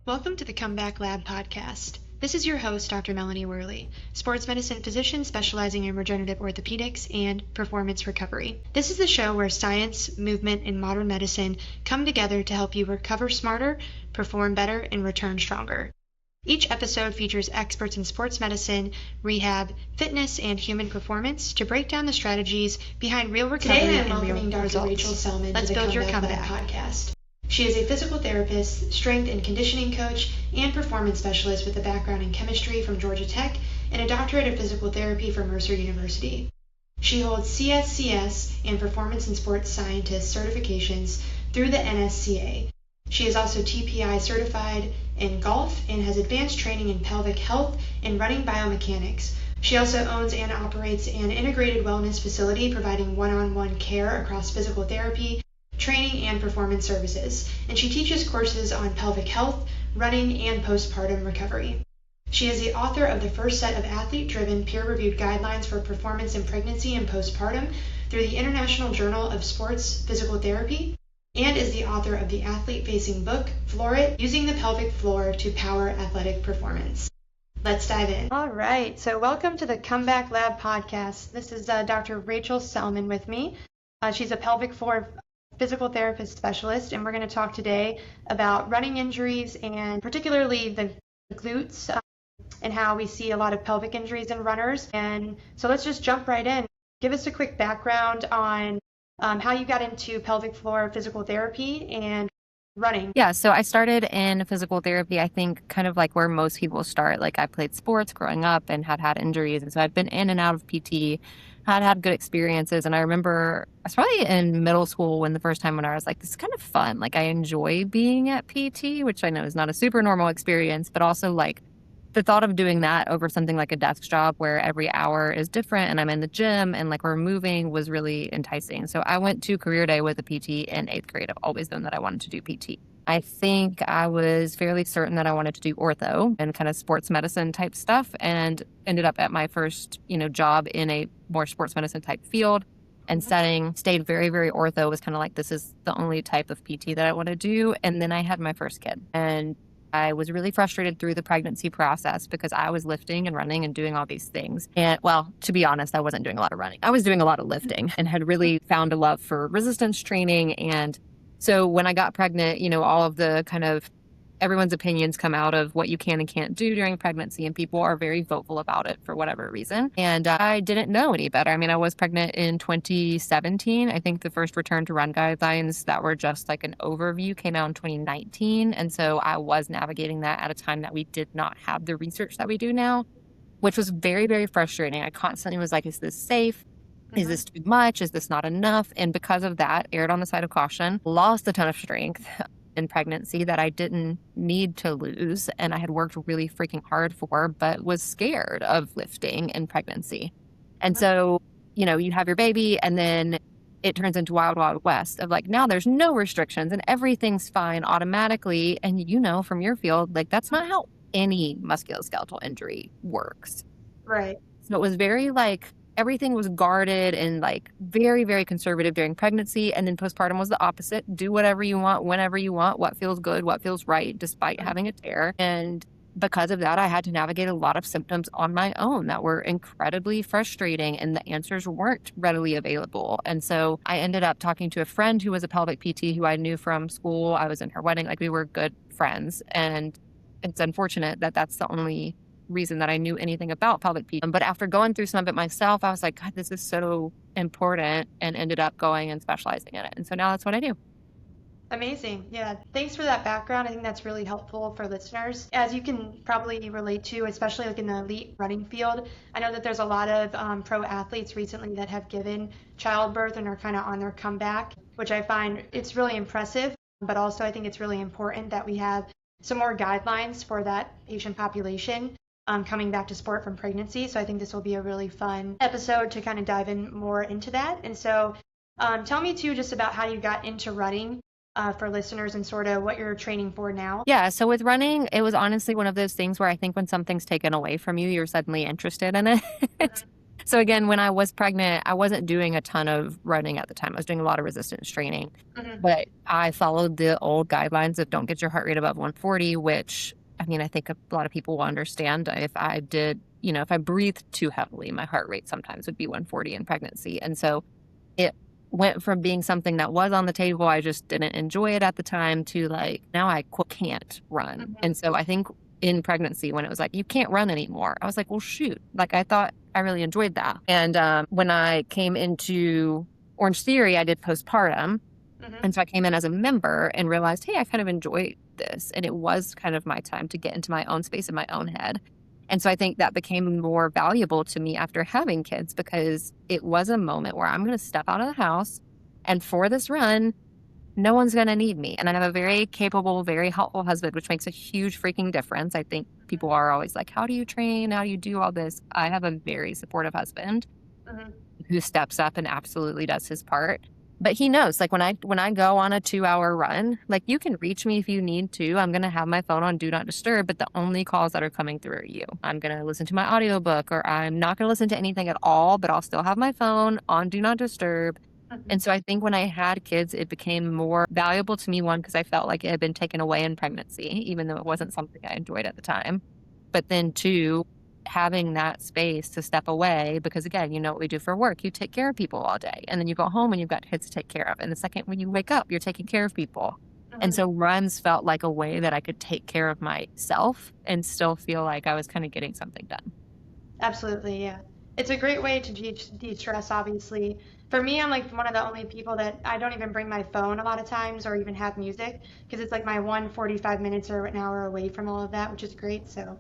Welcome to the Comeback Lab podcast. This is your host, Dr. Melanie Worley, sports medicine physician specializing in regenerative orthopedics and performance recovery. This is the show where science, movement, and modern medicine come together to help you recover smarter, perform better, and return stronger. Each episode features experts in sports medicine, rehab, fitness, and human performance to break down the strategies behind real recovery and real results. Rachel Selman. Let's build your comeback podcast. She is a physical therapist, strength and conditioning coach, and performance specialist with a background in chemistry from Georgia Tech and a doctorate of physical therapy from Mercer University. She holds CSCS and Performance and Sports Scientist certifications through the NSCA. She is also TPI certified in golf and has advanced training in pelvic health and running biomechanics. She also owns and operates an integrated wellness facility providing one-on-one care across physical therapy, training, and performance services, and she teaches courses on pelvic health, running, and postpartum recovery. She is the author of the first set of athlete-driven, peer-reviewed guidelines for performance in pregnancy and postpartum through the International Journal of Sports Physical Therapy, and is the author of the athlete-facing book, Floor It, Using the Pelvic Floor to Power Athletic Performance. Let's dive in. All right, so welcome to the Comeback Lab podcast. This is Dr. Rachel Selman with me. She's a pelvic floor physical therapist specialist, and we're going to talk today about running injuries and particularly the glutes and how we see a lot of pelvic injuries in runners. And so let's just jump right in. Give us a quick background on how you got into pelvic floor physical therapy and running. Yeah, so I started in physical therapy, I think kind of like where most people start. Like I played sports growing up and had injuries. And so I'd been in and out of PT, had good experiences. And I remember I was probably in middle school when I was like, this is kind of fun. Like I enjoy being at PT, which I know is not a super normal experience, but also like the thought of doing that over something like a desk job where every hour is different and I'm in the gym and like we're moving was really enticing. So I went to career day with a PT in 8th grade. I've always known that I wanted to do PT. I think I was fairly certain that I wanted to do ortho and kind of sports medicine type stuff, and ended up at my first, job in a more sports medicine type field and setting. Stayed very, very ortho. Was kind of like, this is the only type of PT that I want to do. And then I had my first kid, and I was really frustrated through the pregnancy process because I was lifting and running and doing all these things. And well, to be honest, I wasn't doing a lot of running. I was doing a lot of lifting and had really found a love for resistance training. And so when I got pregnant, all of the kind of everyone's opinions come out of what you can and can't do during pregnancy, and people are very vocal about it for whatever reason. And I didn't know any better. I mean, I was pregnant in 2017. I think the first return to run guidelines that were just like an overview came out in 2019. And so I was navigating that at a time that we did not have the research that we do now, which was very, very frustrating. I constantly was like, is this safe? Is this too much? Is this not enough? And because of that, erred on the side of caution, lost a ton of strength in pregnancy that I didn't need to lose. And I had worked really freaking hard for, but was scared of lifting in pregnancy. And so, you have your baby and then it turns into wild, wild west of like, now there's no restrictions and everything's fine automatically. And from your field, like that's not how any musculoskeletal injury works. Right. So it was very like, everything was guarded and like very, very conservative during pregnancy. And then postpartum was the opposite. Do whatever you want, whenever you want, what feels good, what feels right, despite having a tear. And because of that, I had to navigate a lot of symptoms on my own that were incredibly frustrating, and the answers weren't readily available. And so I ended up talking to a friend who was a pelvic PT who I knew from school. I was in her wedding, like we were good friends. And it's unfortunate that that's the only reason that I knew anything about pelvic PT. But after going through some of it myself, I was like, God, this is so important, and ended up going and specializing in it. And so now that's what I do. Amazing. Yeah. Thanks for that background. I think that's really helpful for listeners. As you can probably relate to, especially like in the elite running field, I know that there's a lot of pro athletes recently that have given childbirth and are kind of on their comeback, which I find it's really impressive. But also I think it's really important that we have some more guidelines for that patient population coming back to sport from pregnancy. So I think this will be a really fun episode to kind of dive in more into that. And so tell me too just about how you got into running for listeners and sort of what you're training for now. Yeah, so with running, it was honestly one of those things where I think when something's taken away from you, you're suddenly interested in it. So again, when I was pregnant, I wasn't doing a ton of running at the time. I was doing a lot of resistance training, Hmm. but I followed the old guidelines of don't get your heart rate above 140, which I mean, I think a lot of people will understand if I did, if I breathed too heavily, my heart rate sometimes would be 140 in pregnancy. And so it went from being something that was on the table, I just didn't enjoy it at the time, to like now I quote can't run. Hmm. And so I think in pregnancy, when it was like, you can't run anymore, I was like, well, shoot, like I thought I really enjoyed that. And when I came into Orange Theory, I did postpartum. Hmm. And so I came in as a member and realized, hey, I kind of enjoy this. And it was kind of my time to get into my own space in my own head. And so I think that became more valuable to me after having kids, because it was a moment where I'm going to step out of the house, and for this run, no one's going to need me. And I have a very capable, very helpful husband, which makes a huge freaking difference. I think people are always like, how do you train? How do you do all this? I have a very supportive husband Hmm. who steps up and absolutely does his part. But he knows, like when I go on a 2-hour run, like you can reach me if you need to. I'm gonna have my phone on do not disturb, but the only calls that are coming through are you. I'm gonna listen to my audiobook, or I'm not gonna listen to anything at all, but I'll still have my phone on do not disturb. Hmm. And so I think when I had kids, it became more valuable to me, one, because I felt like it had been taken away in pregnancy, even though it wasn't something I enjoyed at the time. But then two, having that space to step away, because again, you know what we do for work, you take care of people all day, and then you go home and you've got kids to take care of, and the second when you wake up, you're taking care of people. And Hmm. so runs felt like a way that I could take care of myself and still feel like I was kind of getting something done. Absolutely, yeah. It's a great way to de-stress, obviously. For me, I'm like one of the only people that I don't even bring my phone a lot of times or even have music, because it's like my 145 minutes or an hour away from all of that, which is great. So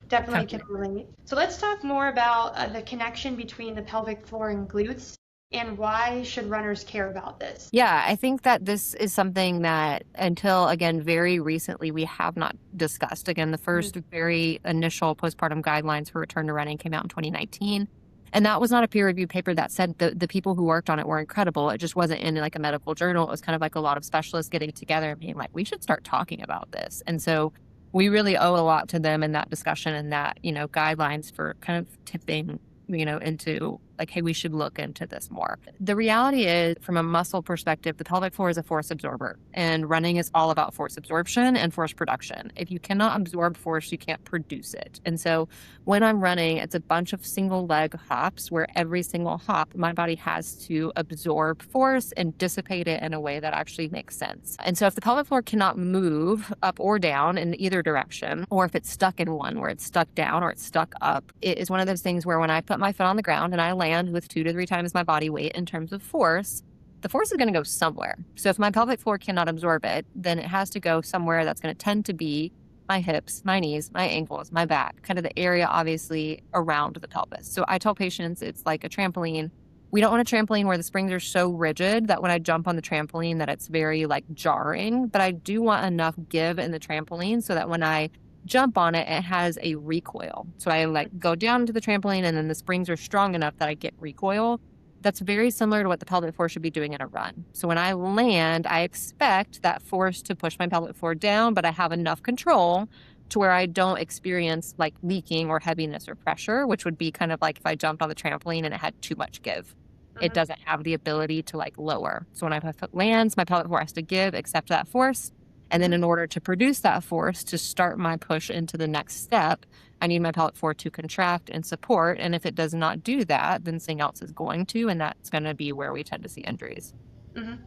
definitely can Totally. relate. So let's talk more about the connection between the pelvic floor and glutes, and why should runners care about this? Yeah, I think that this is something that until, again, very recently, we have not discussed. Again, the Mhm. first very initial postpartum guidelines for return to running came out in 2019. And that was not a peer reviewed paper. That said, the people who worked on it were incredible. It just wasn't in like a medical journal. It was kind of like a lot of specialists getting together and being like, we should start talking about this. And so we really owe a lot to them in that discussion, and that, guidelines for kind of tipping, into like, hey, we should look into this more. The reality is, from a muscle perspective, the pelvic floor is a force absorber, and running is all about force absorption and force production. If you cannot absorb force, you can't produce it. And so when I'm running, it's a bunch of single leg hops where every single hop, my body has to absorb force and dissipate it in a way that actually makes sense. And so if the pelvic floor cannot move up or down in either direction, or if it's stuck in one where it's stuck down or it's stuck up, it is one of those things where when I put my foot on the ground and I land with 2 to 3 times my body weight in terms of force, the force is going to go somewhere. So if my pelvic floor cannot absorb it, then it has to go somewhere that's going to tend to be my hips, my knees, my ankles, my back, kind of the area obviously around the pelvis. So I tell patients it's like a trampoline. We don't want a trampoline where the springs are so rigid that when I jump on the trampoline that it's very like jarring, but I do want enough give in the trampoline so that when I jump on it, it has a recoil. So I like go down to the trampoline and then the springs are strong enough that I get recoil. That's very similar to what the pelvic floor should be doing in a run. So when I land, I expect that force to push my pelvic floor down, but I have enough control to where I don't experience like leaking or heaviness or pressure, which would be kind of like if I jumped on the trampoline and it had too much give. It Mhm. doesn't have the ability to like lower. So when my foot lands, my pelvic floor has to give, accept that force. And then Mhm. in order to produce that force to start my push into the next step, I need my pelvic floor to contract and support. And if it does not do that, then something else is going to, and that's going to be where we tend to see injuries. Mhm.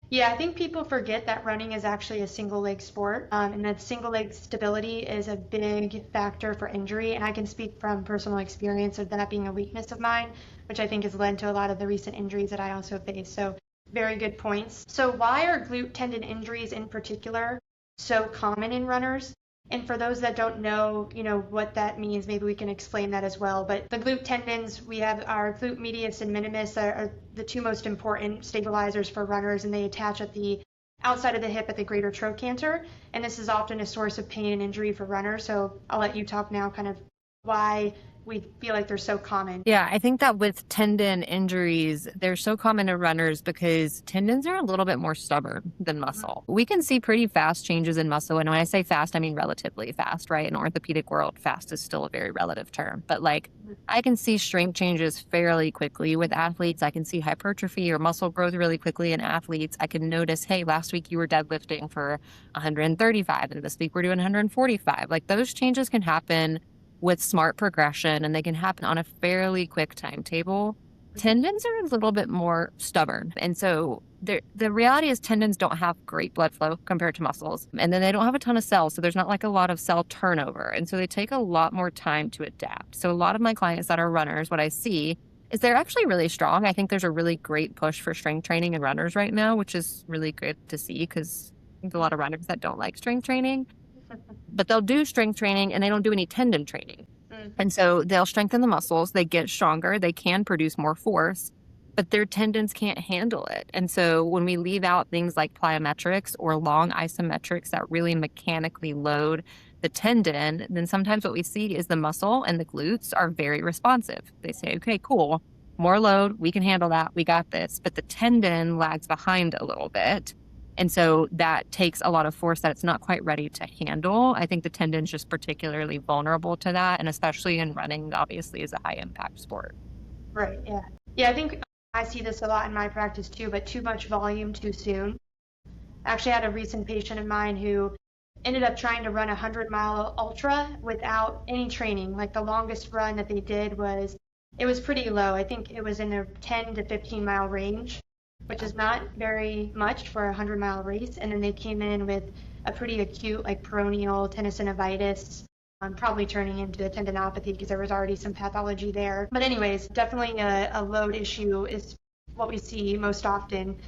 Yeah, I think people forget that running is actually a single leg sport, and that single leg stability is a big factor for injury. And I can speak from personal experience of that being a weakness of mine, which I think has led to a lot of the recent injuries that I also face. So, very good points. So, why are glute tendon injuries in particular so common in runners? And for those that don't know, what that means, maybe we can explain that as well. But the glute tendons, we have our glute medius and minimus are the two most important stabilizers for runners, and they attach at the outside of the hip at the greater trochanter. And this is often a source of pain and injury for runners. So I'll let you talk now, kind of why we feel like they're so common. Yeah, I think that with tendon injuries, they're so common in runners because tendons are a little bit more stubborn than muscle. We can see pretty fast changes in muscle. And when I say fast, I mean relatively fast, right? In orthopedic world, fast is still a very relative term. But like I can see strength changes fairly quickly with athletes. I can see hypertrophy or muscle growth really quickly in athletes. I can notice, hey, last week you were deadlifting for 135 and this week we're doing 145. Like those changes can happen with smart progression and they can happen on a fairly quick timetable. Tendons are a little bit more stubborn. And so the reality is tendons don't have great blood flow compared to muscles. And then they don't have a ton of cells. So there's not like a lot of cell turnover. And so they take a lot more time to adapt. So a lot of my clients that are runners, what I see is they're actually really strong. I think there's a really great push for strength training in runners right now, which is really good to see because there's a lot of runners that don't like strength training. But they'll do strength training and they don't do any tendon training. And so they'll strengthen the muscles, they get stronger, they can produce more force, but their tendons can't handle it. And so when we leave out things like plyometrics or long isometrics that really mechanically load the tendon, then sometimes what we see is the muscle and the glutes are very responsive. They say, okay, cool, more load, we can handle that, we got this. But the tendon lags behind a little bit. And so that takes a lot of force that it's not quite ready to handle. I think the tendon's just particularly vulnerable to that. And especially in running, obviously, is a high impact sport. Right. Yeah. Yeah. I think I see this a lot in my practice too, but too much volume too soon. I actually had a recent patient of mine who ended up trying to run a 100-mile ultra without any training. Like the longest run that they did it was pretty low. I think it was in the 10 to 15-mile range, which is not very much for a 100-mile race. And then they came in with a pretty acute, like peroneal tendinosynovitis, probably turning into a tendinopathy because there was already some pathology there. But anyways, definitely a load issue is what we see most often.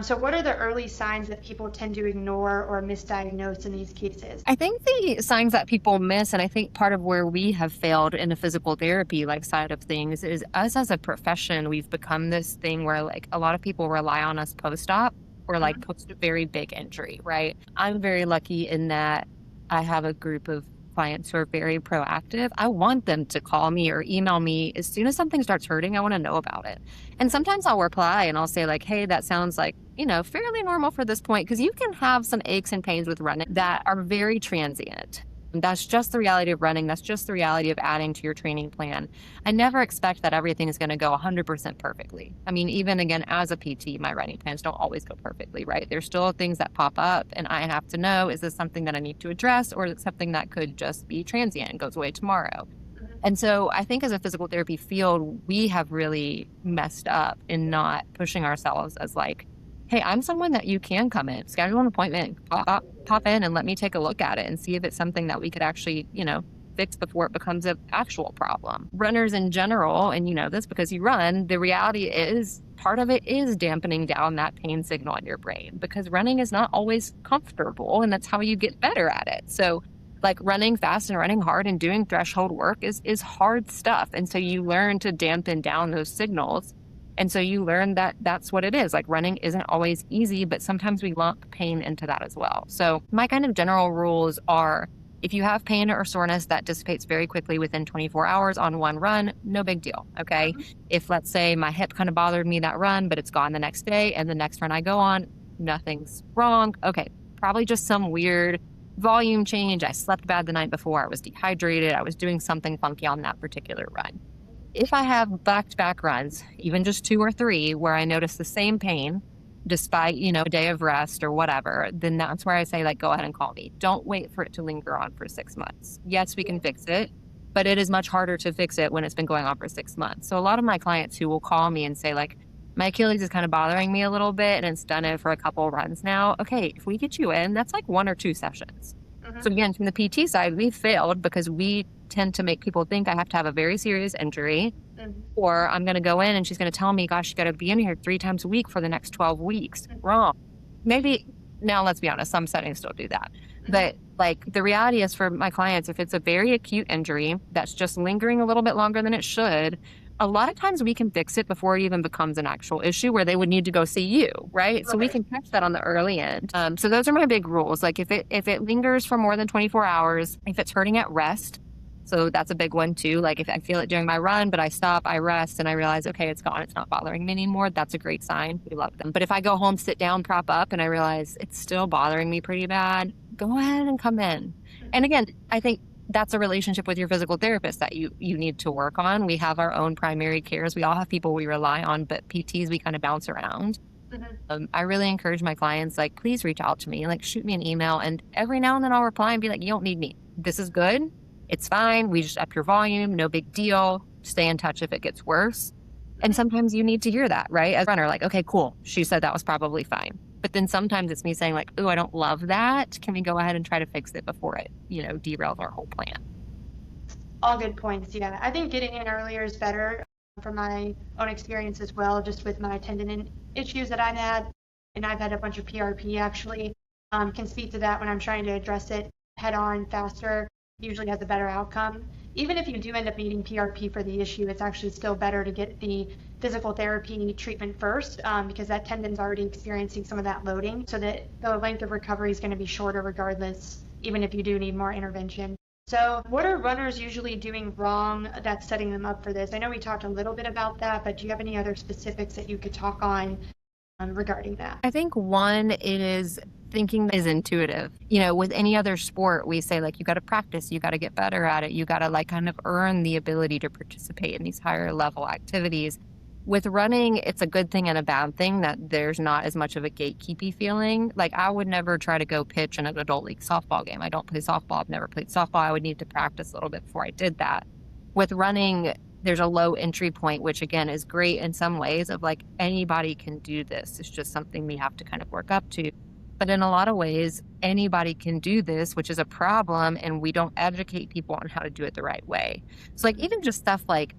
So what are the early signs that people tend to ignore or misdiagnose in these cases? I think the signs that people miss, and I think part of where we have failed in the physical therapy like side of things is us as a profession, we've become this thing where like a lot of people rely on us post-op or like post a very big injury, right? I'm very lucky in that I have a group of clients who are very proactive. I want them to call me or email me as soon as something starts hurting. I want to know about it. And sometimes I'll reply and I'll say like, hey, that sounds like, fairly normal for this point, because you can have some aches and pains with running that are very transient. That's just the reality of running. That's just the reality of adding to your training plan. I never expect that everything is going to go 100% perfectly. I mean, even again, as a PT, my running plans don't always go perfectly, right? There's still things that pop up and I have to know, is this something that I need to address or is it something that could just be transient and goes away tomorrow? And so I think as a physical therapy field, we have really messed up in not pushing ourselves as like, hey, I'm someone that you can come in, schedule an appointment, pop in and let me take a look at it and see if it's something that we could actually, fix before it becomes an actual problem. Runners in general, and you know this because you run, the reality is part of it is dampening down that pain signal in your brain because running is not always comfortable and that's how you get better at it. So like running fast and running hard and doing threshold work is hard stuff. And so you learn to dampen down those signals. And so you learn that that's what it is. Like running isn't always easy, but sometimes we lump pain into that as well. So my kind of general rules are if you have pain or soreness that dissipates very quickly within 24 hours on one run, no big deal, okay? If let's say my hip kind of bothered me that run, but it's gone the next day and the next run I go on, nothing's wrong. Okay, probably just some weird volume change. I slept bad the night before. I was dehydrated. I was doing something funky on that particular run. If I have back-to-back runs, even just 2 or 3, where I notice the same pain, despite, a day of rest or whatever, then that's where I say, like, go ahead and call me. Don't wait for it to linger on for 6 months. Yes, we can fix it, but it is much harder to fix it when it's been going on for 6 months. So a lot of my clients who will call me and say, like, my Achilles is kind of bothering me a little bit and it's done it for a couple of runs now. Okay, if we get you in, that's like 1 or 2 sessions. So again, from the PT side, we failed because we tend to make people think I have to have a very serious injury or I'm going to go in and she's going to tell me, gosh, you got to be in here 3 times a week for the next 12 weeks. Wrong. Maybe now, let's be honest, some settings still do that. But like the reality is for my clients, if it's a very acute injury that's just lingering a little bit longer than it should, a lot of times we can fix it before it even becomes an actual issue where they would need to go see you, right? So we can catch that on the early end. So those are my big rules. Like if it lingers for more than 24 hours, if it's hurting at rest, So that's a big one too. Like if I feel it during my run, but I stop, I rest, and I realize, okay, it's gone, it's not bothering me anymore, that's a great sign. We love them. But if I go home, sit down, prop up, and I realize it's still bothering me pretty bad, go ahead and come in. And again, I think that's a relationship with your physical therapist that you need to work on. We have our own primary cares. We all have people we rely on, but PTs, we kind of bounce around. I really encourage my clients, like, please reach out to me, like shoot me an email, and every now and then I'll reply and be like, you don't need me. This is good. It's fine. We just up your volume. No big deal. Stay in touch if it gets worse. And sometimes you need to hear that, right? As a runner, like, okay, cool. She said that was probably fine. But then sometimes it's me saying like, oh, I don't love that. Can we go ahead and try to fix it before it, derails our whole plan? All good points. Yeah. I think getting in earlier is better from my own experience as well, just with my tendon issues that I've had. And I've had a bunch of PRP actually. Can speak to that when I'm trying to address it head on faster, usually has a better outcome. Even if you do end up needing PRP for the issue, it's actually still better to get the physical therapy treatment first, because that tendon's already experiencing some of that loading, so that the length of recovery is going to be shorter regardless, even if you do need more intervention. So what are runners usually doing wrong that's setting them up for this? I know we talked a little bit about that, but do you have any other specifics that you could talk on regarding that? I think one is thinking is intuitive. With any other sport, we say like, you got to practice, you got to get better at it. You got to like kind of earn the ability to participate in these higher level activities. With running, it's a good thing and a bad thing that there's not as much of a gatekeepy feeling. Like I would never try to go pitch in an adult league softball game. I don't play softball. I've never played softball. I would need to practice a little bit before I did that. With running, there's a low entry point, which again is great in some ways of like anybody can do this. It's just something we have to kind of work up to. But in a lot of ways, anybody can do this, which is a problem, and we don't educate people on how to do it the right way. So like even just stuff like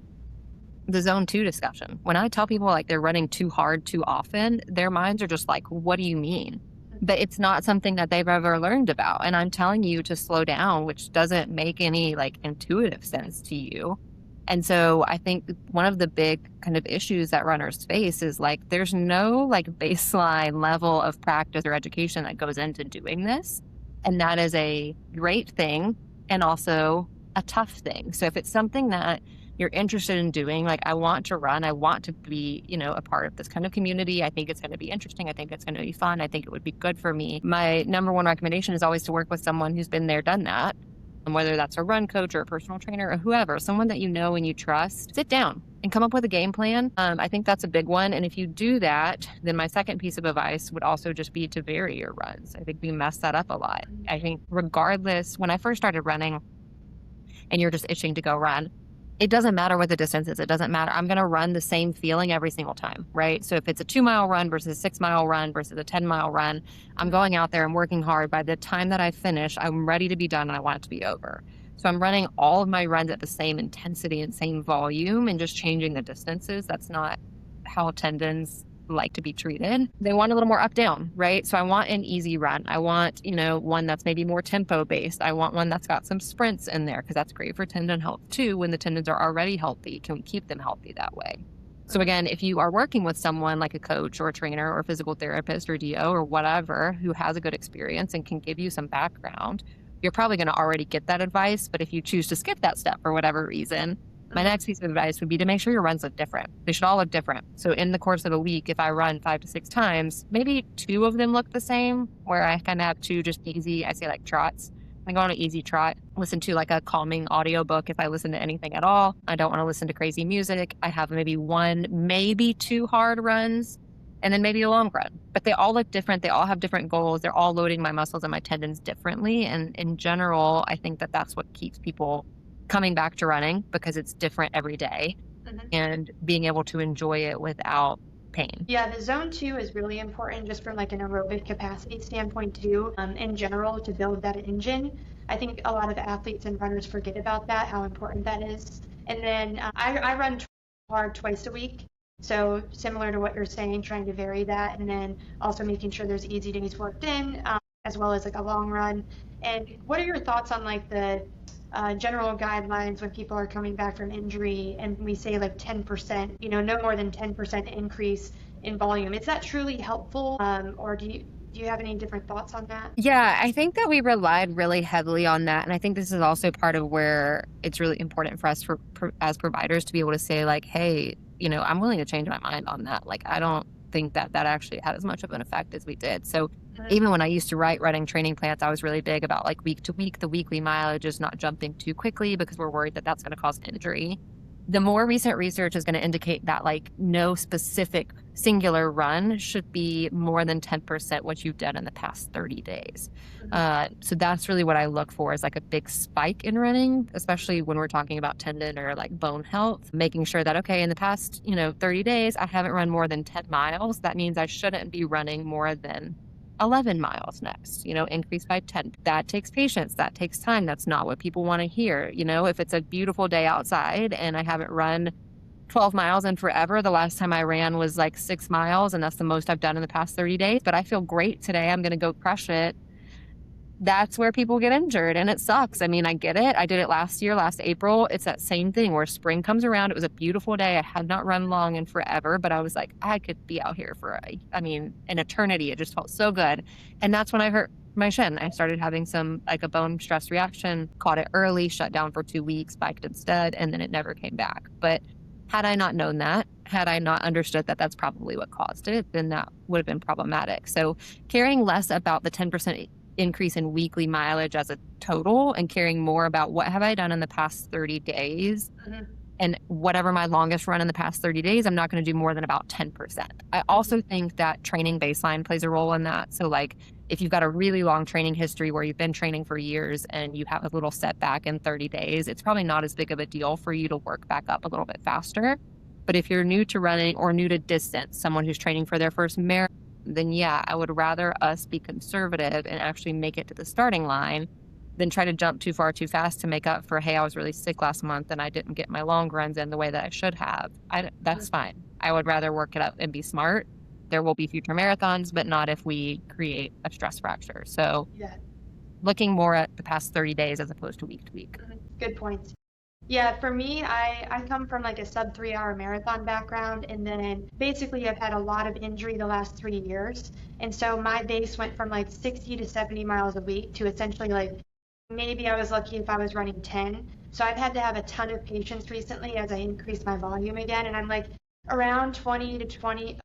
the zone 2 discussion. When I tell people like they're running too hard too often, their minds are just like, what do you mean? But it's not something that they've ever learned about. And I'm telling you to slow down, which doesn't make any like intuitive sense to you. And so I think one of the big kind of issues that runners face is like there's no like baseline level of practice or education that goes into doing this. And that is a great thing and also a tough thing. So if it's something that you're interested in doing, like I want to run, I want to be, a part of this kind of community. I think it's going to be interesting. I think it's going to be fun. I think it would be good for me. My number one recommendation is always to work with someone who's been there, done that. And whether that's a run coach or a personal trainer or whoever, someone that you know and you trust, sit down and come up with a game plan. I think that's a big one. And if you do that, then my second piece of advice would also just be to vary your runs. I think we mess that up a lot. I think regardless, when I first started running and you're just itching to go run, it doesn't matter what the distance is. It doesn't matter. I'm going to run the same feeling every single time, right? So if it's a 2-mile run versus a 6-mile run versus a 10-mile run, I'm going out there and working hard. By the time that I finish, I'm ready to be done and I want it to be over. So I'm running all of my runs at the same intensity and same volume and just changing the distances. That's not how tendons like to be treated. They want a little more up down, right? So I want an easy run. I want, one that's maybe more tempo based. I want one that's got some sprints in there because that's great for tendon health too. When the tendons are already healthy, can we keep them healthy that way? So again, if you are working with someone like a coach or a trainer or a physical therapist or DO or whatever who has a good experience and can give you some background, you're probably going to already get that advice. But if you choose to skip that step for whatever reason, my next piece of advice would be to make sure your runs look different. They should all look different. So in the course of a week, if I run 5 to 6 times, maybe 2 of them look the same, where I kind of have 2 just easy, I say like trots. I go on an easy trot, listen to like a calming audiobook if I listen to anything at all. I don't want to listen to crazy music. I have maybe 1, maybe 2 hard runs, and then maybe a long run. But they all look different. They all have different goals. They're all loading my muscles and my tendons differently. And in general, I think that that's what keeps people coming back to running, because it's different every day and being able to enjoy it without pain. Yeah, the zone 2 is really important just from like an aerobic capacity standpoint too, in general, to build that engine. I think a lot of athletes and runners forget about that, how important that is. And then I run hard twice a week. So similar to what you're saying, trying to vary that, and then also making sure there's easy days worked in, as well as like a long run. And what are your thoughts on like the general guidelines when people are coming back from injury and we say like 10%, no more than 10% increase in volume? Is that truly helpful? Or do Do you have any different thoughts on that? Yeah, I think that we relied really heavily on that. And I think this is also part of where it's really important for us as providers to be able to say like, hey, I'm willing to change my mind on that. Like, I don't think that actually had as much of an effect as we did. So even when I used to write running training plans, I was really big about like week to week, the weekly mileage is not jumping too quickly because we're worried that that's going to cause injury. The more recent research is going to indicate that like no specific singular run should be more than 10% what you've done in the past 30 days. So that's really what I look for is like a big spike in running, especially when we're talking about tendon or like bone health, making sure that, okay, in the past, 30 days, I haven't run more than 10 miles. That means I shouldn't be running more than 11 miles next, increase by 10. That takes patience. That takes time. That's not what people want to hear. If it's a beautiful day outside and I haven't run 12 miles in forever, the last time I ran was like 6 miles, and that's the most I've done in the past 30 days. But I feel great today. I'm going to go crush it. That's where people get injured, and it sucks. I mean, I get it. I did it last year, last April. It's that same thing where spring comes around. It was a beautiful day. I had not run long in forever, but I was like, I could be out here for, an eternity. It just felt so good. And that's when I hurt my shin. I started having a bone stress reaction, caught it early, shut down for 2 weeks, biked instead, and then it never came back. But had I not known that, had I not understood that that's probably what caused it, then that would have been problematic. So caring less about the 10% increase in weekly mileage as a total and caring more about what have I done in the past 30 days and whatever my longest run in the past 30 days, I'm not going to do more than about 10%. I also think that training baseline plays a role in that. So like if you've got a really long training history where you've been training for years and you have a little setback in 30 days, it's probably not as big of a deal for you to work back up a little bit faster. But if you're new to running or new to distance, someone who's training for their first marathon, then yeah, I would rather us be conservative and actually make it to the starting line than try to jump too far too fast to make up for, hey, I was really sick last month and I didn't get my long runs in the way that I should have. That's fine. I would rather work it up and be smart. There will be future marathons, but not if we create a stress fracture. So looking more at the past 30 days as opposed to week. Good point. Yeah, for me, I come from like a sub 3 hour marathon background, and then basically I've had a lot of injury the last 3 years. And so my base went from like 60 to 70 miles a week to essentially like maybe I was lucky if I was running 10. So I've had to have a ton of patience recently as I increase my volume again. And I'm like around 20 to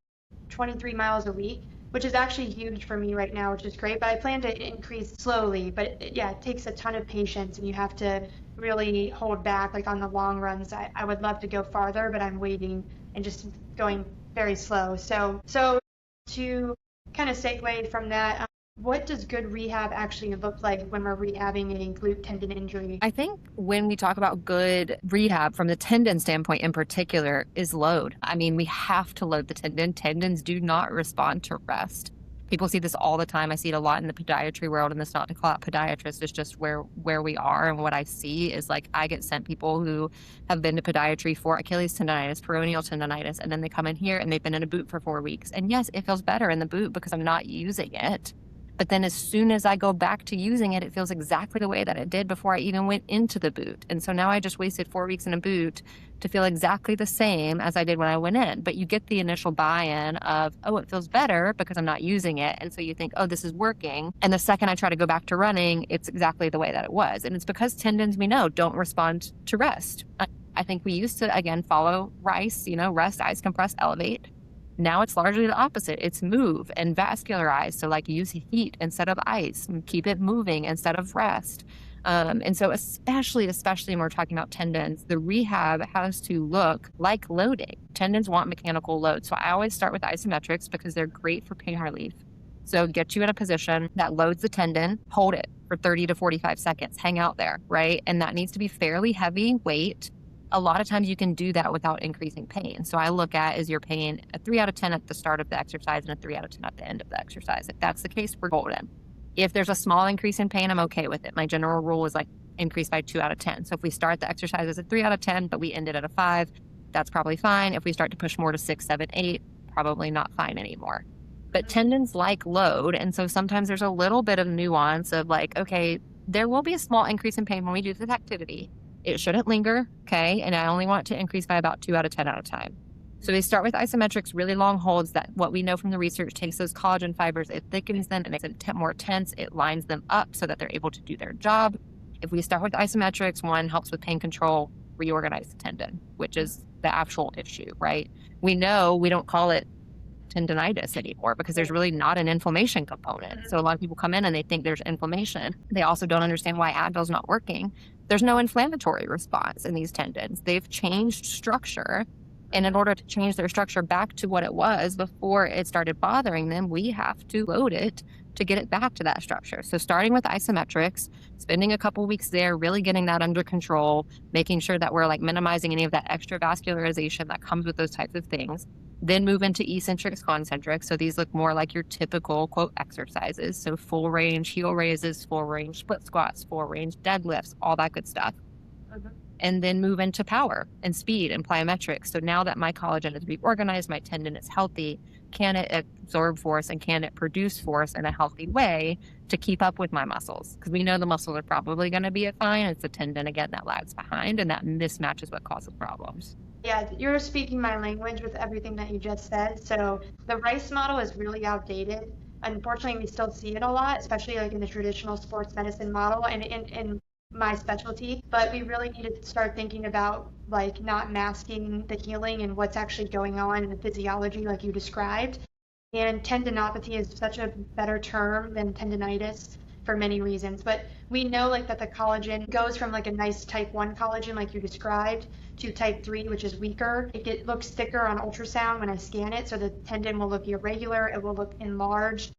23 miles a week, which is actually huge for me right now, which is great. But I plan to increase slowly. But it takes a ton of patience, and you have to really hold back. Like on the long runs, I would love to go farther, but I'm waiting and just going very slow. So to kind of segue from that, what does good rehab actually look like when we're rehabbing a glute tendon injury? I think when we talk about good rehab from the tendon standpoint in particular is load. I mean, we have to load the tendon. Tendons do not respond to rest. People see this all the time. I see it a lot in the podiatry world, and it's not to call out podiatrists, it's just where we are. And what I see is like I get sent people who have been to podiatry for Achilles tendonitis, peroneal tendonitis, and then they come in here and they've been in a boot for 4 weeks. And yes, it feels better in the boot because I'm not using it. But then as soon as I go back to using it, it feels exactly the way that it did before I even went into the boot. And so now I just wasted 4 weeks in a boot to feel exactly the same as I did when I went in. But you get the initial buy-in of, oh, it feels better because I'm not using it. And so you think, oh, this is working. And the second I try to go back to running, it's exactly the way that it was. And it's because tendons, we know, don't respond to rest. I think we used to, again, follow RICE, rest, ice, compress, elevate. Now it's largely the opposite. It's move and vascularize. So like use heat instead of ice and keep it moving instead of rest. And so especially when we're talking about tendons, the rehab has to look like loading. Tendons want mechanical load. So I always start with isometrics because they're great for pain relief. So get you in a position that loads the tendon, hold it for 30 to 45 seconds, hang out there, right? And that needs to be fairly heavy weight. A lot of times you can do that without increasing pain. So I look at, is your pain a 3 out of 10 at the start of the exercise and a 3 out of 10 at the end of the exercise? If that's the case, we're golden. If there's a small increase in pain, I'm okay with it. My general rule is like increase by 2 out of 10. So if we start the exercise as a 3 out of 10, but we end it at a 5, that's probably fine. If we start to push more to 6, 7, 8, probably not fine anymore. But tendons like load. And so sometimes there's a little bit of nuance of like, okay, there will be a small increase in pain when we do this activity. It shouldn't linger, okay? And I only want to increase by about 2 out of 10 at a time. So they start with isometrics, really long holds that what we know from the research takes those collagen fibers, it thickens them, it makes them more tense, it lines them up so that they're able to do their job. If we start with isometrics, one helps with pain control, reorganize the tendon, which is the actual issue, right? We know we don't call it tendinitis anymore because there's really not an inflammation component. So a lot of people come in and they think there's inflammation. They also don't understand why Advil's not working. There's no inflammatory response in these tendons. They've changed structure. And in order to change their structure back to what it was before it started bothering them, we have to load it to get it back to that structure. So starting with isometrics, spending a couple weeks there, really getting that under control, making sure that we're like minimizing any of that extra vascularization that comes with those types of things. Then move into eccentrics, concentrics. So these look more like your typical quote exercises. So full range heel raises, full range split squats, full range deadlifts, all that good stuff. And then move into power and speed and plyometrics. So now that my collagen is reorganized, my tendon is healthy, can it absorb force and can it produce force in a healthy way to keep up with my muscles? Because we know the muscles are probably going to be fine. It's the tendon, again, that lags behind, and that mismatch is what causes problems. Yeah, you're speaking my language with everything that you just said. So the Rice model is really outdated. Unfortunately, we still see it a lot, especially like in the traditional sports medicine model and in my specialty. But we really need to start thinking about like not masking the healing and what's actually going on in the physiology like you described. And tendinopathy is such a better term than tendinitis for many reasons. But we know like that the collagen goes from like a nice type 1 collagen like you described to type 3, which is weaker. It looks thicker on ultrasound when I scan it, so the tendon will look irregular, it will look enlarged.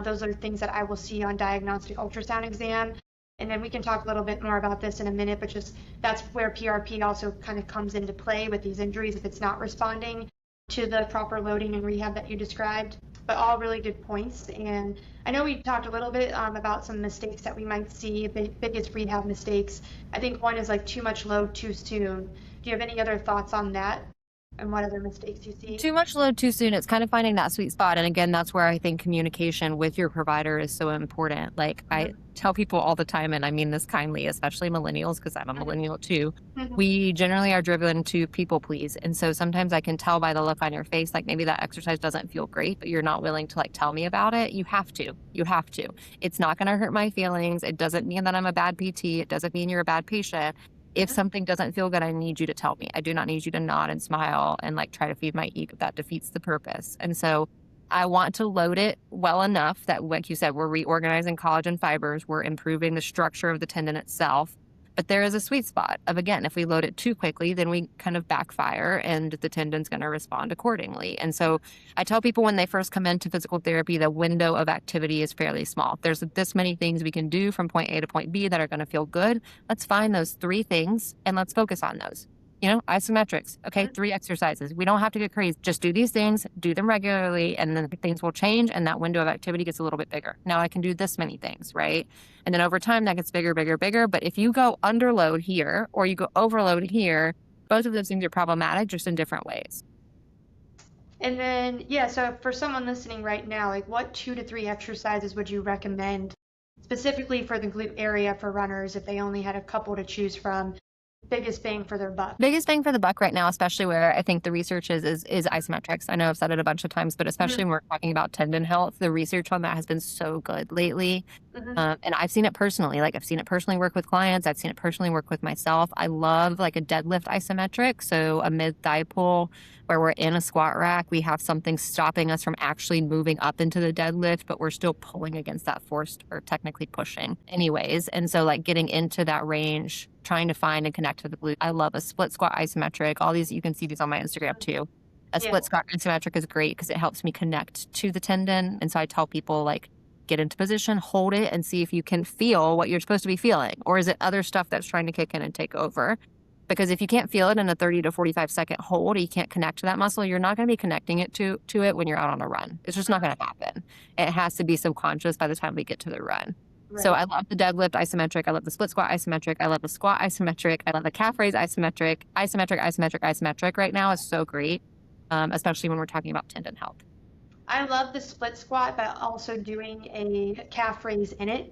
Those are things that I will see on diagnostic ultrasound exam. And then we can talk a little bit more about this in a minute, but just that's where PRP also kind of comes into play with these injuries if it's not responding to the proper loading and rehab that you described. But all really good points. And I know we talked a little bit about some mistakes that we might see, biggest rehab mistakes. I think one is like too much load too soon. Do you have any other thoughts on that? And what other mistakes you see? Too much load too soon. It's kind of finding that sweet spot. And again, that's where I think communication with your provider is so important. Like I tell people all the time, and I mean this kindly, especially millennials, because I'm a millennial too. We generally are driven to people please. And so sometimes I can tell by the look on your face, like maybe that exercise doesn't feel great, but you're not willing to like tell me about it. You have to. You have to. It's not going to hurt my feelings. It doesn't mean that I'm a bad PT. It doesn't mean you're a bad patient. If something doesn't feel good, I need you to tell me. I do not need you to nod and smile and like try to feed my ego. That defeats the purpose. And so I want to load it well enough that, like you said, we're reorganizing collagen fibers, we're improving the structure of the tendon itself. But there is a sweet spot of, again, if we load it too quickly, then we kind of backfire and the tendon's going to respond accordingly. And so I tell people when they first come into physical therapy, the window of activity is fairly small. There's this many things we can do from point A to point B that are going to feel good. Let's find those 3 things and let's focus on those. You know, isometrics. Okay, 3 exercises. We don't have to get crazy. Just do these things, do them regularly, and then things will change and that window of activity gets a little bit bigger. Now I can do this many things, right? And then over time that gets bigger, bigger, bigger. But if you go underload here or you go overload here, both of those things are problematic just in different ways. And then, yeah, so for someone listening right now, like what 2 to 3 exercises would you recommend specifically for the glute area for runners if they only had a couple to choose from? Biggest bang for their buck? Biggest bang for the buck right now, especially where I think the research is isometrics. I know I've said it a bunch of times, but especially when we're talking about tendon health, the research on that has been so good lately. And I've seen it personally. Like I've seen it personally work with clients. I've seen it personally work with myself. I love like a deadlift isometric. So a mid-thigh pull where we're in a squat rack. We have something stopping us from actually moving up into the deadlift, but we're still pulling against that force or technically pushing anyways. And so like getting into that range, trying to find and connect to the glute. I love a split squat isometric. All these, you can see these on my Instagram too. A split squat isometric is great because it helps me connect to the tendon. And so I tell people like, get into position, hold it, and see if you can feel what you're supposed to be feeling. Or is it other stuff that's trying to kick in and take over? Because if you can't feel it in a 30 to 45 second hold, you can't connect to that muscle, you're not going to be connecting it to it when you're out on a run. It's just not going to happen. It has to be subconscious by the time we get to the run. Right. So I love the deadlift isometric. I love the split squat isometric. I love the squat isometric. I love the calf raise isometric. Isometric right now is so great, especially when we're talking about tendon health. I love the split squat, but also doing a calf raise in it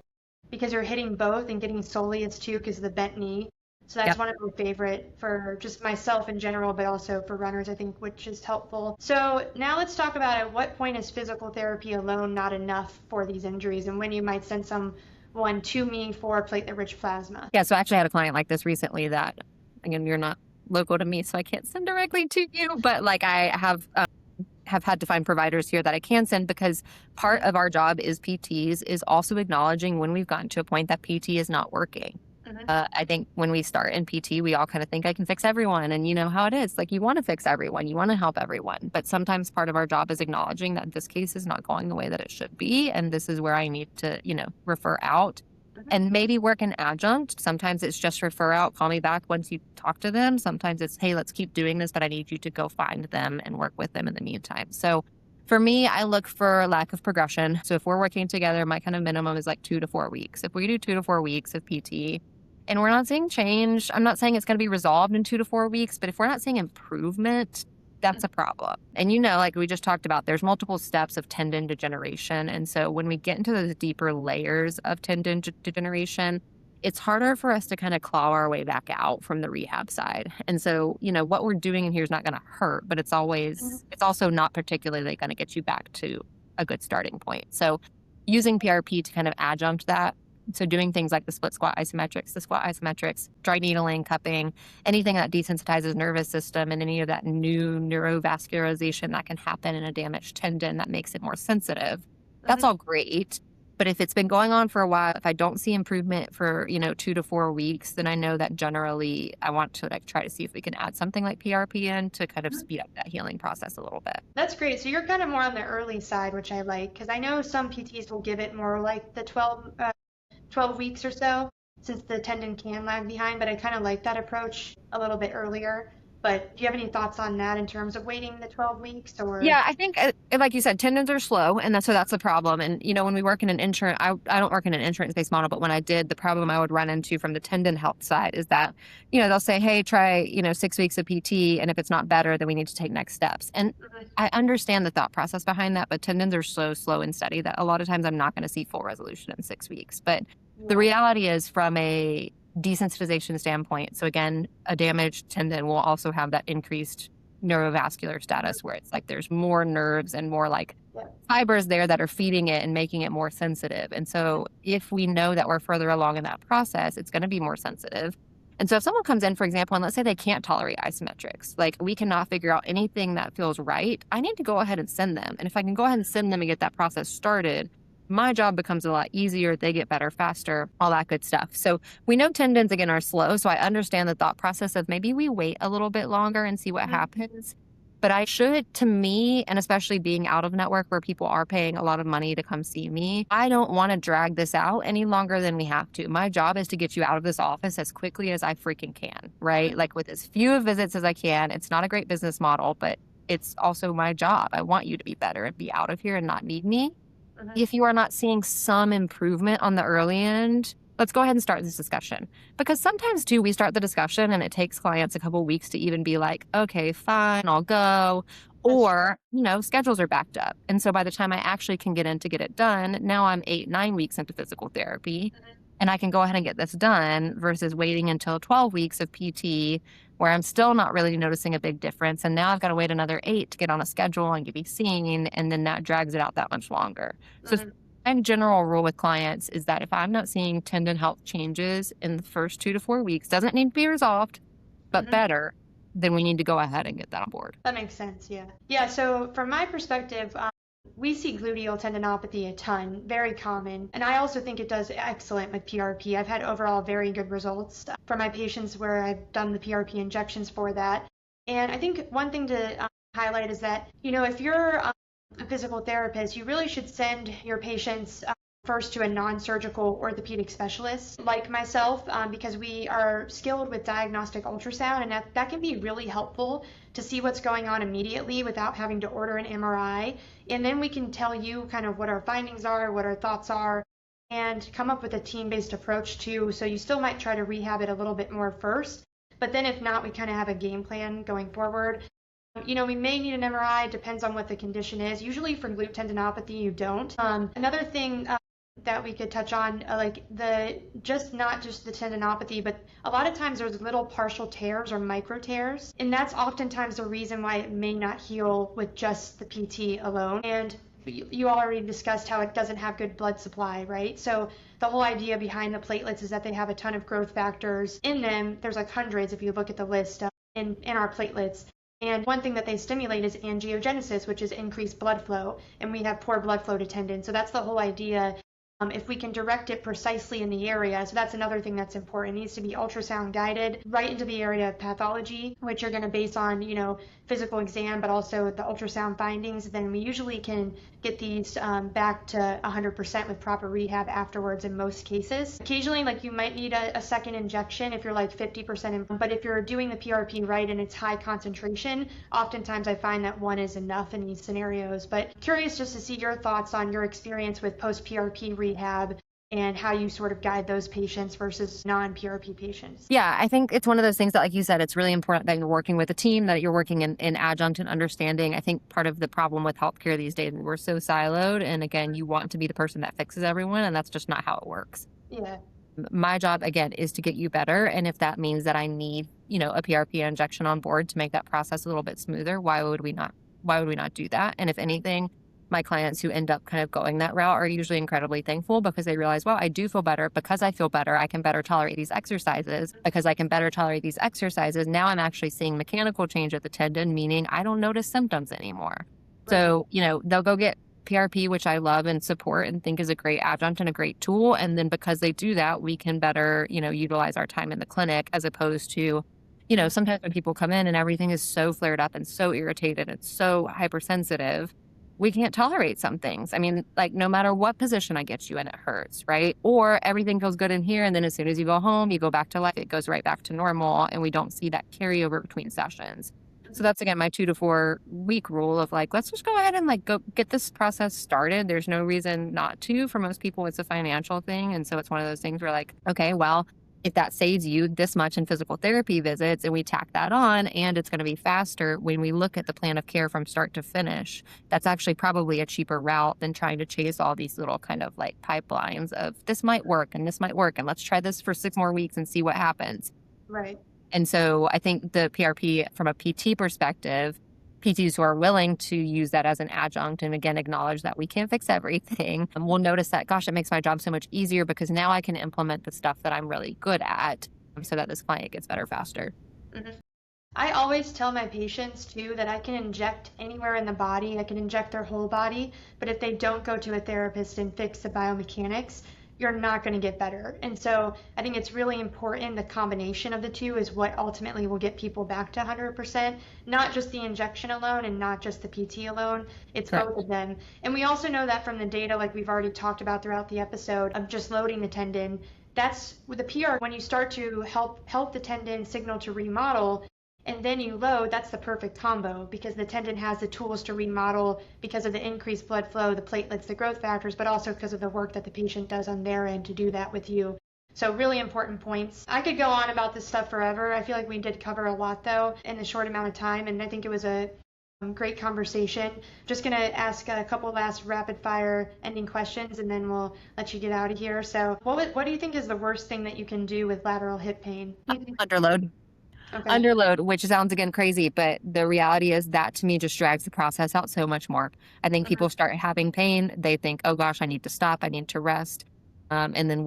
because you're hitting both and getting soleus too because of the bent knee. So that's Yep. one of my favorite for just myself in general, but also for runners, I think, which is helpful. So now let's talk about at what point is physical therapy alone not enough for these injuries and when you might send someone to me for platelet-rich plasma. Yeah, so I actually had a client like this recently that, again, you're not local to me, so I can't send directly to you, but like I have had to find providers here that I can send because part of our job as PTs is also acknowledging when we've gotten to a point that PT is not working. I think when we start in PT, we all kind of think I can fix everyone. And you know how it is. Like you want to fix everyone, you want to help everyone. But sometimes part of our job is acknowledging that this case is not going the way that it should be. And this is where I need to, refer out and maybe work an adjunct. Sometimes it's just refer out, call me back once you talk to them. Sometimes it's, hey, let's keep doing this, but I need you to go find them and work with them in the meantime. So for me, I look for lack of progression. So if we're working together, my kind of minimum is like 2 to 4 weeks. If we do 2 to 4 weeks of PT and we're not seeing change, I'm not saying it's going to be resolved in 2 to 4 weeks, but if we're not seeing improvement, that's a problem. And like we just talked about, there's multiple steps of tendon degeneration. And so when we get into those deeper layers of tendon degeneration, it's harder for us to kind of claw our way back out from the rehab side. And so, what we're doing in here is not going to hurt, but it's also not particularly going to get you back to a good starting point. So using PRP to kind of adjunct that. So doing things like the split squat isometrics, dry needling, cupping, anything that desensitizes nervous system and any of that new neurovascularization that can happen in a damaged tendon that makes it more sensitive. That's all great. But if it's been going on for a while, if I don't see improvement for, 2 to 4 weeks, then I know that generally I want to try to see if we can add something like PRP in to kind of speed up that healing process a little bit. That's great. So you're kind of more on the early side, which I like, because I know some PTs will give it more like the 12 weeks or so, since the tendon can lag behind, but I kind of like that approach a little bit earlier. But do you have any thoughts on that in terms of waiting the 12 weeks or? Yeah, I think, like you said, tendons are slow, and that's the problem. And, when we work in an insurance, I don't work in an insurance-based model, but when I did, the problem I would run into from the tendon health side is that, they'll say, hey, try, 6 weeks of PT, and if it's not better, then we need to take next steps. And I understand the thought process behind that, but tendons are so slow and steady that a lot of times I'm not going to see full resolution in 6 weeks. But the reality is from a desensitization standpoint, so again, a damaged tendon will also have that increased neurovascular status where it's like there's more nerves and more like fibers there that are feeding it and making it more sensitive. And so if we know that we're further along in that process, it's going to be more sensitive. And so if someone comes in, for example, and let's say they can't tolerate isometrics, like we cannot figure out anything that feels right, I need to go ahead and send them. And if I can go ahead and send them and get that process started, my job becomes a lot easier. They get better faster, all that good stuff. So we know tendons, again, are slow. So I understand the thought process of maybe we wait a little bit longer and see what happens. But I should, to me, and especially being out of network where people are paying a lot of money to come see me, I don't want to drag this out any longer than we have to. My job is to get you out of this office as quickly as I freaking can, right? Like with as few visits as I can. It's not a great business model, but it's also my job. I want you to be better and be out of here and not need me. If you are not seeing some improvement on the early end, let's go ahead and start this discussion. Because sometimes, too, we start the discussion and it takes clients a couple weeks to even be like, okay, fine, I'll go. Or, schedules are backed up. And so by the time I actually can get in to get it done, now I'm 8-9 weeks into physical therapy. And I can go ahead and get this done versus waiting until 12 weeks of PT where I'm still not really noticing a big difference. And now I've got to wait another 8 to get on a schedule and get be seen. And then that drags it out that much longer. So my general rule with clients is that if I'm not seeing tendon health changes in the first 2 to 4 weeks, doesn't need to be resolved, but better, then we need to go ahead and get that on board. That makes sense, yeah. Yeah, so from my perspective, we see gluteal tendinopathy a ton, very common, and I also think it does excellent with PRP. I've had overall very good results for my patients where I've done the PRP injections for that. And I think one thing to highlight is that, if you're a physical therapist, you really should send your patients first to a non-surgical orthopedic specialist like myself, because we are skilled with diagnostic ultrasound, and that can be really helpful to see what's going on immediately without having to order an MRI. And then we can tell you kind of what our findings are, what our thoughts are, and come up with a team-based approach too. So you still might try to rehab it a little bit more first, but then if not, we kind of have a game plan going forward. We may need an MRI, depends on what the condition is. Usually for glute tendinopathy, you don't. Another thing that we could touch on, like not just the tendinopathy, but a lot of times there's little partial tears or micro tears, and that's oftentimes the reason why it may not heal with just the PT alone. And you already discussed how it doesn't have good blood supply, right? So the whole idea behind the platelets is that they have a ton of growth factors in them. There's like hundreds if you look at the list in our platelets. And one thing that they stimulate is angiogenesis, which is increased blood flow, and we have poor blood flow to tendon. So that's the whole idea. If we can direct it precisely in the area, so that's another thing that's important. It needs to be ultrasound guided right into the area of pathology, which you're going to base on, physical exam, but also the ultrasound findings. Then we usually can get these back to 100% with proper rehab afterwards in most cases. Occasionally, like you might need a second injection if you're like 50%, but if you're doing the PRP right and it's high concentration, oftentimes I find that one is enough in these scenarios. But curious just to see your thoughts on your experience with post-PRP rehab and how you sort of guide those patients versus non-PRP patients. Yeah, I think it's one of those things that, like you said, it's really important that you're working with a team, that you're working in adjunct and understanding. I think part of the problem with healthcare these days, we're so siloed. And again, you want to be the person that fixes everyone, and that's just not how it works. Yeah. My job, again, is to get you better. And if that means that I need, a PRP injection on board to make that process a little bit smoother, why would we not do that? And if anything, my clients who end up kind of going that route are usually incredibly thankful because they realize, well, I do feel better. Because I feel better, I can better tolerate these exercises. Because I can better tolerate these exercises, now I'm actually seeing mechanical change at the tendon, meaning I don't notice symptoms anymore. Right. So, they'll go get PRP, which I love and support and think is a great adjunct and a great tool. And then because they do that, we can better, utilize our time in the clinic, as opposed to, sometimes when people come in and everything is so flared up and so irritated and so hypersensitive, we can't tolerate some things. I mean, like no matter what position I get you in, it hurts, right? Or everything feels good in here, and then as soon as you go home, you go back to life, it goes right back to normal, and we don't see that carryover between sessions. So that's, again, my 2 to 4 week rule of like, let's just go ahead and go get this process started. There's no reason not to. For most people, it's a financial thing. And so it's one of those things where like, okay, well, if that saves you this much in physical therapy visits and we tack that on and it's going to be faster, when we look at the plan of care from start to finish, that's actually probably a cheaper route than trying to chase all these little kind of like pipelines of this might work and this might work and let's try this for 6 more weeks and see what happens. Right. And so I think the PRP from a PT perspective, PTs who are willing to use that as an adjunct and again acknowledge that we can't fix everything, will notice that, gosh, it makes my job so much easier because now I can implement the stuff that I'm really good at so that this client gets better faster. Mm-hmm. I always tell my patients too that I can inject anywhere in the body, I can inject their whole body, but if they don't go to a therapist and fix the biomechanics, you're not going to get better. And so I think it's really important, the combination of the two is what ultimately will get people back to 100%, not just the injection alone and not just the PT alone. It's Correct. Both of them. And we also know that from the data, like we've already talked about throughout the episode, of just loading the tendon. That's with the PR, when you start to help the tendon signal to remodel, and then you load, that's the perfect combo because the tendon has the tools to remodel because of the increased blood flow, the platelets, the growth factors, but also because of the work that the patient does on their end to do that with you. So really important points. I could go on about this stuff forever. I feel like we did cover a lot though in the short amount of time, and I think it was a great conversation. Just going to ask a couple last rapid fire ending questions and then we'll let you get out of here. So what do you think is the worst thing that you can do with lateral hip pain? Underload. Okay. Underload, which sounds again crazy, but the reality is that to me just drags the process out so much more. I think people start having pain. They think, oh gosh, I need to stop. I need to rest. And then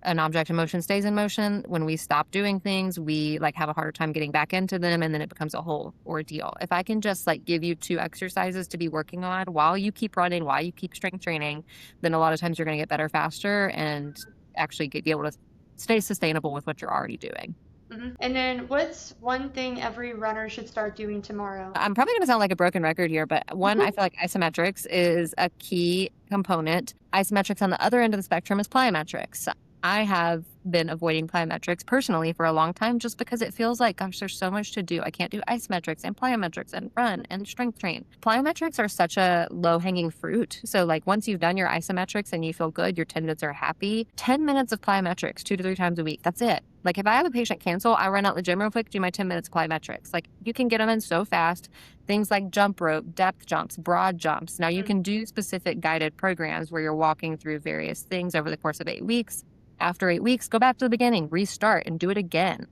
an object in motion stays in motion. When we stop doing things, we have a harder time getting back into them. And then it becomes a whole ordeal. If I can just give you 2 exercises to be working on while you keep running, while you keep strength training, then a lot of times you're going to get better faster and actually be able to stay sustainable with what you're already doing. Mm-hmm. And then what's one thing every runner should start doing tomorrow? I'm probably going to sound like a broken record here, but one, I feel like isometrics is a key component. Isometrics on the other end of the spectrum is plyometrics. I have been avoiding plyometrics personally for a long time just because it feels like, gosh, there's so much to do. I can't do isometrics and plyometrics and run and strength train. Plyometrics are such a low-hanging fruit. So once you've done your isometrics and you feel good, your tendons are happy, 10 minutes of plyometrics 2 to 3 times a week. That's it. Like if I have a patient cancel, I run out the gym real quick, do my 10 minutes of plyometrics. Like you can get them in so fast. Things like jump rope, depth jumps, broad jumps. Now you can do specific guided programs where you're walking through various things over the course of 8 weeks. After 8 weeks, go back to the beginning, restart, and do it again.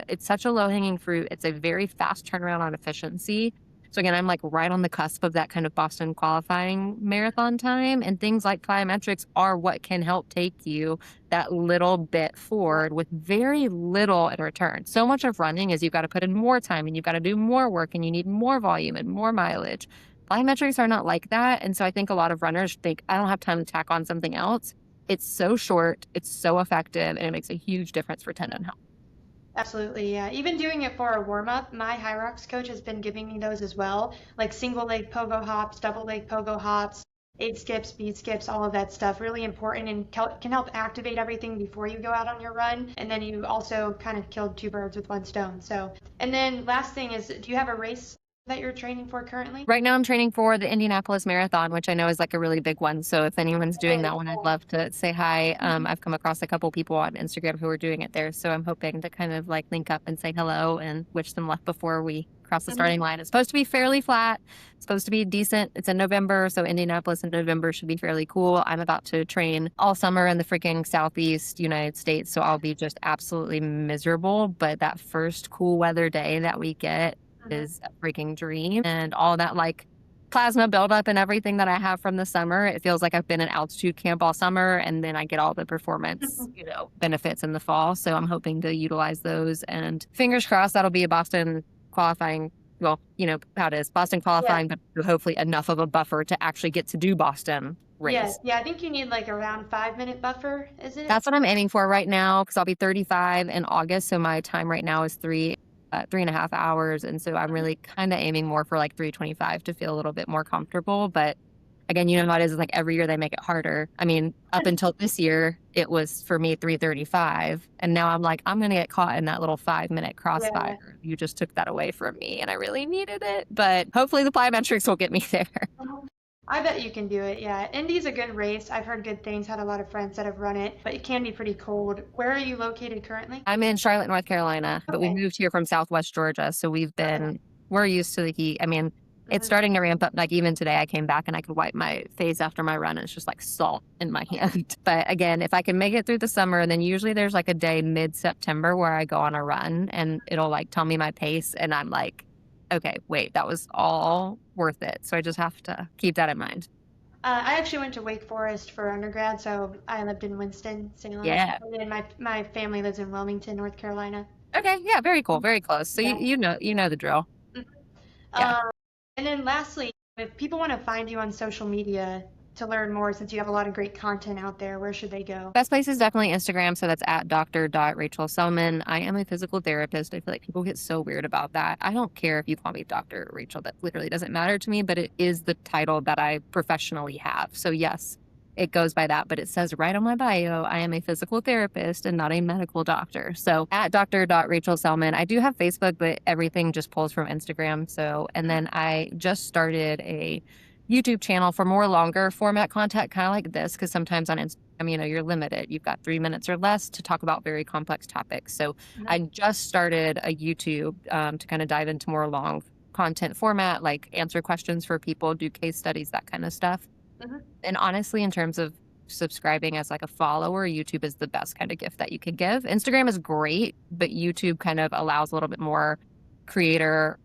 It's such a low-hanging fruit. It's a very fast turnaround on efficiency. So again, I'm like right on the cusp of that kind of Boston qualifying marathon time. And things like plyometrics are what can help take you that little bit forward with very little in return. So much of running is you've got to put in more time and you've got to do more work and you need more volume and more mileage. Plyometrics are not like that. And so I think a lot of runners think, I don't have time to tack on something else. It's so short, it's so effective, and it makes a huge difference for tendon health. Absolutely, yeah. Even doing it for a warm up, my High Rocks coach has been giving me those as well, like single leg pogo hops, double leg pogo hops, 8 skips, bead skips, all of that stuff. Really important and can help activate everything before you go out on your run. And then you also kind of killed 2 birds with 1 stone. So, and then last thing is, do you have a race that you're training for currently? Right now I'm training for the Indianapolis Marathon, which I know is like a really big one. So if anyone's doing that one, I'd love to say hi. I've come across a couple people on Instagram who are doing it there. So I'm hoping to kind of like link up and say hello and wish them luck before we cross the starting line. It's supposed to be fairly flat. It's supposed to be decent. It's in November. So Indianapolis in November should be fairly cool. I'm about to train all summer in the freaking Southeast United States. So I'll be just absolutely miserable. But that first cool weather day that we get is a freaking dream. And all that like plasma buildup and everything that I have from the summer, it feels like I've been in altitude camp all summer, and then I get all the performance, benefits in the fall. So I'm hoping to utilize those, and fingers crossed that'll be a Boston qualifying. Well, you know how it is, Boston qualifying, but hopefully enough of a buffer to actually get to do Boston race. Yes, yeah, I think you need like around 5-minute buffer, is it? That's what I'm aiming for right now, because I'll be 35 in August. So my time right now is 3.5 hours. And so I'm really kind of aiming more for like 3:25 to feel a little bit more comfortable. But again, you know how it is, it's like every year they make it harder. I mean, up until this year, it was for me 3:35. And now I'm like, I'm going to get caught in that little 5-minute crossfire. Yeah. You just took that away from me and I really needed it. But hopefully the plyometrics will get me there. I bet you can do it, yeah. Indy's a good race. I've heard good things, had a lot of friends that have run it, but it can be pretty cold. Where are you located currently? I'm in Charlotte, North Carolina, but we moved here from Southwest Georgia. So we're used to the heat. I mean, it's starting to ramp up. Like even today I came back and I could wipe my face after my run and it's just like salt in my hand. But again, if I can make it through the summer, then usually there's like a day mid-September where I go on a run and it'll like tell me my pace and I'm like, okay, wait, that was all worth it. So I just have to keep that in mind. I actually went to Wake Forest for undergrad, so I lived in Winston-Salem. Yeah. And my family lives in Wilmington, North Carolina. Okay, yeah, very cool, very close. So you know the drill. Yeah. And then lastly, if people want to find you on social media to learn more, since you have a lot of great content out there, where should they go? Best place is definitely Instagram. So that's at Dr.Rachel-Selman. I am a physical therapist. I feel like people get so weird about that. I don't care if you call me Dr. Rachel. That literally doesn't matter to me, but it is the title that I professionally have. So yes, it goes by that, but it says right on my bio, I am a physical therapist and not a medical doctor. So at Dr.Rachel-Selman. I do have Facebook, but everything just pulls from Instagram. So, and then I just started a YouTube channel for more longer format content, kind of like this, because sometimes on Instagram, you know, you're limited. You've got 3 minutes or less to talk about very complex topics. So I just started a YouTube to kind of dive into more long content format, like answer questions for people, do case studies, that kind of stuff. And honestly, in terms of subscribing as like a follower, YouTube is the best kind of gift that you could give. Instagram is great, but YouTube kind of allows a little bit more creator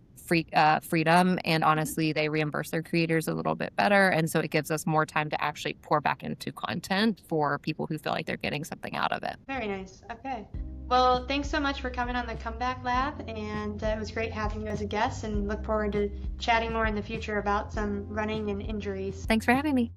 freedom, and honestly they reimburse their creators a little bit better, and so it gives us more time to actually pour back into content for people who feel like they're getting something out of it. Very nice. Okay, well, thanks so much for coming on the Comeback Lab, and it was great having you as a guest, and look forward to chatting more in the future about some running and injuries. Thanks for having me.